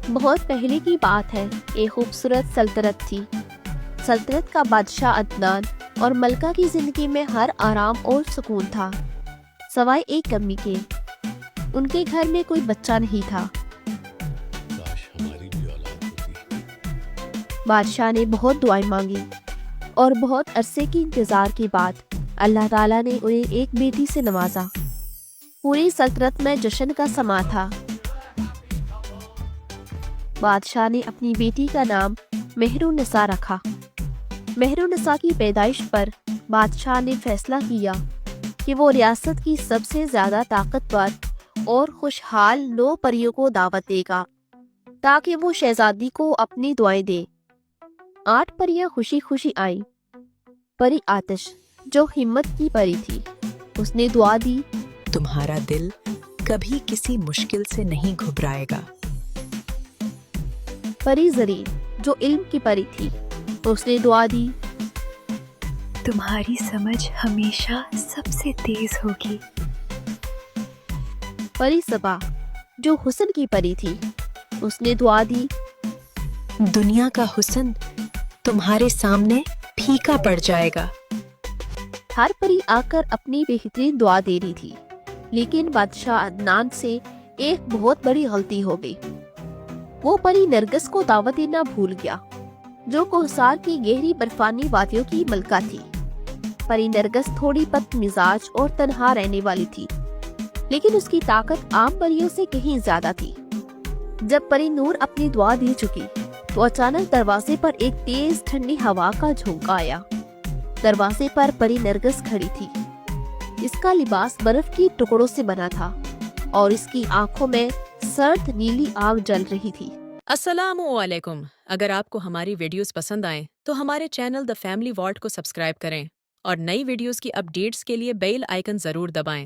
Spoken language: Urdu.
بہت پہلے کی بات ہے، ایک خوبصورت سلطنت تھی۔ سلطنت کا بادشاہ عدنان اور ملکہ کی زندگی میں ہر آرام اور سکون تھا، سوائے ایک کمی کے۔ ان کے گھر میں کوئی بچہ نہیں تھا۔ کاش ہماری بھی اولاد ہوتی۔ بادشاہ نے بہت دعائیں مانگی اور بہت عرصے کی انتظار کے بعد اللہ تعالیٰ نے انہیں ایک بیٹی سے نوازا۔ پوری سلطنت میں جشن کا سما تھا۔ بادشاہ نے اپنی بیٹی کا نام مہرالنساء رکھا۔ مہرالنساء کی پیدائش پر بادشاہ نے فیصلہ کیا کہ وہ ریاست کی سب سے زیادہ طاقتور اور خوشحال 9 پریوں کو دعوت دے گا تاکہ وہ شہزادی کو اپنی دعائیں دے۔ 8 پریاں خوشی خوشی آئیں۔ پری آتش، جو ہمت کی پری تھی، اس نے دعا دی، تمہارا دل کبھی کسی مشکل سے نہیں گھبرائے گا۔ پری زرین، جو علم کی پری تھی، اس نے دعا دی، تمہاری سمجھ ہمیشہ سب سے تیز ہوگی۔ پری صبا، جو حسن کی پری تھی، اس نے دعا دی، دنیا کا حسن تمہارے سامنے پھیکا پڑ جائے گا۔ ہر پری آ کر اپنی بہترین دعا دے رہی تھی، لیکن بادشاہ عدنان سے ایک بہت بڑی غلطی ہو گئی۔ وہ پری نرگس کو دعوت دینا بھول گیا، جو کوثر کی گہری برفانی وادیوں کی ملکہ تھی۔ پری نرگس تھوڑی بد مزاج اور تنہا رہنے والی تھی، لیکن اس کی طاقت عام پریوں سے کہیں زیادہ تھی۔ جب پری نور اپنی دعا دے چکی تو اچانک دروازے پر ایک تیز ٹھنڈی ہوا کا جھونکا آیا۔ دروازے پر پری نرگس کھڑی تھی۔ اس کا لباس برف کی ٹکڑوں سے بنا تھا اور اس کی آنکھوں میں سرد نیلی آگ جل رہی تھی۔ السلام علیکم۔ اگر آپ کو ہماری ویڈیوز پسند آئیں تو ہمارے چینل دا فیملی والٹ کو سبسکرائب کریں اور نئی ویڈیوز کی اپڈیٹس کے لیے بیل آئیکن ضرور دبائیں۔